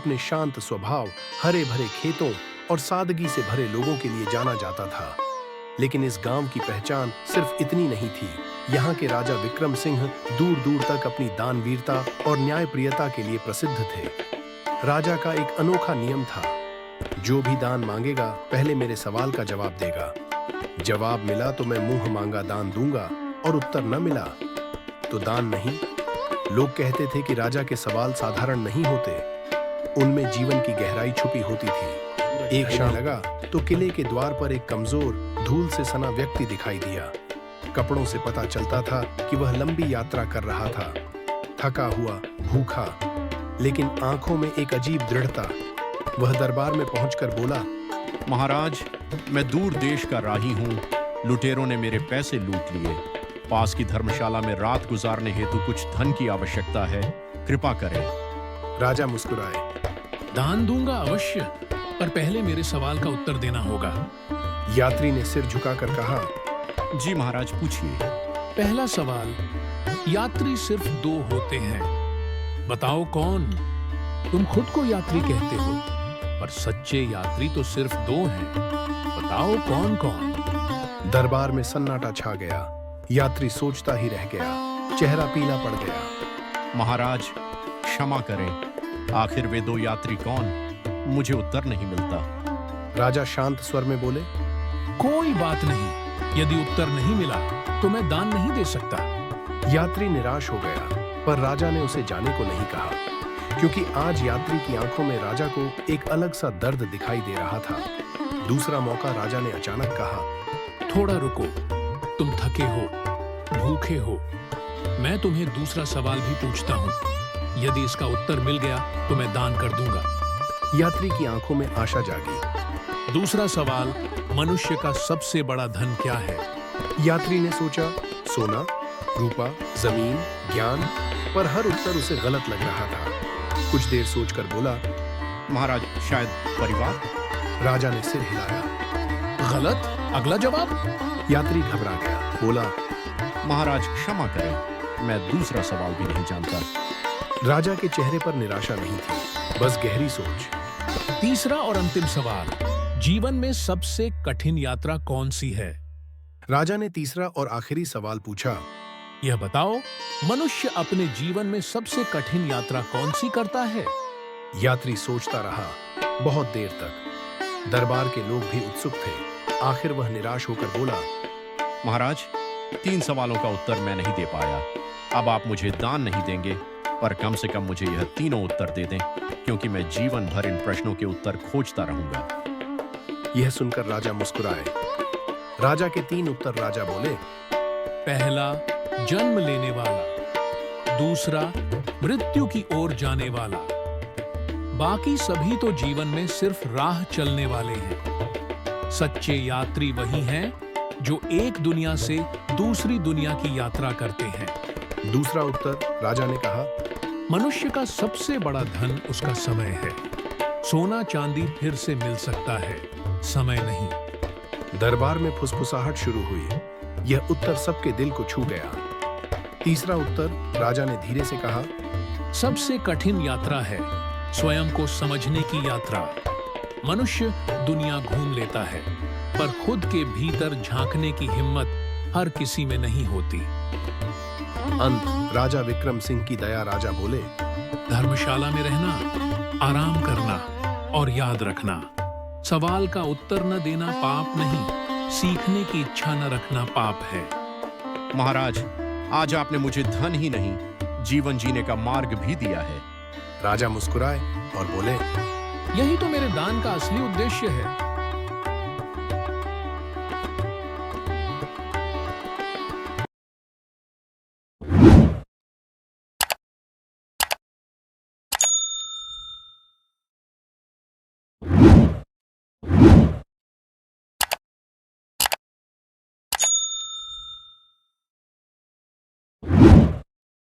अपने शांत स्वभाव, हरे भरे खेतों और सादगी से भरे लोगों के लिए जाना जाता था। लेकिन इस गांव की पहचान सिर्फ इतनी नहीं थी। यहाँ के राजा विक्रम सिंह दूर दूर तक अपनी दानवीरता और न्यायप्रियता के लिए प्रसिद्ध थे। राजा का एक अनोखा नियम था, जो भी दान मांगेगा पहले मेरे सवाल का जवाब देगा। जवाब मिला तो मैं मुंह मांगा दान दूंगा, और उत्तर न मिला तो दान नहीं। लोग कहते थे कि राजा के सवाल साधारण नहीं होते, उनमें जीवन की गहराई छुपी होती थी। एक शाम लगा तो किले के द्वार पर एक कमजोर, धूल से सना व्यक्ति दिखाई दिया। कपड़ों से पता चलता था कि वह लंबी यात्रा कर रहा था, थका हुआ, भूखा, लेकिन आंखों में एक अजीब दृढ़ता। वह दरबार में पहुंचकर बोला, महाराज, मैं दूर देश का राही हूँ। लुटेरों ने मेरे पैसे लूट लिए। पास की धर्मशाला में रात गुजारने हेतु कुछ धन की आवश्यकता है, कृपा करें। राजा मुस्कुराए। दान दूंगा अवश्य, पर पहले मेरे सवाल का उत्तर देना होगा। यात्री ने सिर झुकाकर कहा, जी महाराज, पूछिए। पहला सवाल, यात्री सिर्फ दो होते हैं, बताओ कौन? तुम खुद को यात्री कहते हो, पर सच्चे यात्री तो सिर्फ दो हैं, बताओ कौन कौन? दरबार में सन्नाटा छा गया। यात्री सोचता ही रह गया, चेहरा पीला पड़ गया। महाराज, क्षमा करें, आखिर वे दो यात्री कौन? मुझे उत्तर नहीं मिलता। राजा शांत स्वर में बोले, कोई बात नहीं, यदि उत्तर नहीं मिला तो मैं दान नहीं दे सकता। यात्री निराश हो गया, पर राजा ने उसे जाने को नहीं कहा, क्योंकि आज यात्री की आंखों में राजा को एक अलग सा दर्द दिखाई दे रहा था। दूसरा मौका राजा ने अचानक कहा, थोड़ा रुको, तुम थके हो, भूखे हो, मैं तुम्हें दूसरा सवाल भी पूछता हूँ। यदि इसका उत्तर मिल गया तो मैं दान कर दूंगा। यात्री की आंखों में आशा जागी। दूसरा सवाल, मनुष्य का सबसे बड़ा धन क्या है? यात्री ने सोचा, सोना, रूपा, जमीन, ज्ञान, पर हर उत्तर उसे गलत लग रहा था। कुछ देर सोचकर बोला, महाराज, शायद परिवार। राजा ने सिर हिलाया। गलत? अगला जवाब? यात्री घबरा गया, बोला, महाराज क्षमा करें, मैं दूसरा सवाल भी नहीं जानता। राजा के चेहरे पर निराशा नहीं थी, बस गहरी सोच। तीसरा और अंतिम सवाल, जीवन में सबसे कठिन यात्रा कौन सी है? राजा ने तीसरा और आखिरी सवाल पूछा, यह बताओ, मनुष्य अपने जीवन में सबसे कठिन यात्रा कौन सी करता है? यात्री सोचता रहा बहुत देर तक। दरबार के लोग भी उत्सुक थे। आखिर वह निराश होकर बोला, महाराज, 3 सवालों का उत्तर मैं नहीं दे पाया। अब आप मुझे दान नहीं देंगे, पर कम से कम मुझे यह तीनों उत्तर दे दें, क्योंकि मैं जीवन भर इन प्रश्नों के उत्तर खोजता रहूंगा। यह सुनकर राजा मुस्कुराए। राजा के 3 उत्तर राजा बोले, पहला, जन्म लेने वाला। दूसरा, मृत्यु की ओर जाने वाला। बाकी सभी तो जीवन में सिर्फ राह चलने वाले हैं। सच्चे यात्री वही हैं जो एक दुनिया से दूसरी दुनिया की यात्रा करते हैं। दूसरा उत्तर राजा ने कहा, मनुष्य का सबसे बड़ा धन उसका समय है। सोना चांदी फिर से मिल सकता है, समय नहीं। दरबार में फुसफुसाहट शुरू हुई। यह उत्तर सबके दिल को छू गया। तीसरा उत्तर राजा ने धीरे से कहा, सबसे कठिन यात्रा है स्वयं को समझने की यात्रा। मनुष्य दुनिया घूम लेता है, पर खुद के भीतर झांकने की हिम्मत हर किसी में नहीं होती। अंत राजा विक्रम सिंह की दया। राजा बोले, धर्मशाला में रहना, आराम करना और याद रखना, सवाल का उत्तर न देना पाप नहीं, सीखने की इच्छा न रखना पाप है। महाराज, आज आपने मुझे धन ही नहीं, जीवन जीने का मार्ग भी दिया है। राजा मुस्कुराए और बोले, यही तो मेरे दान का असली उद्देश्य है।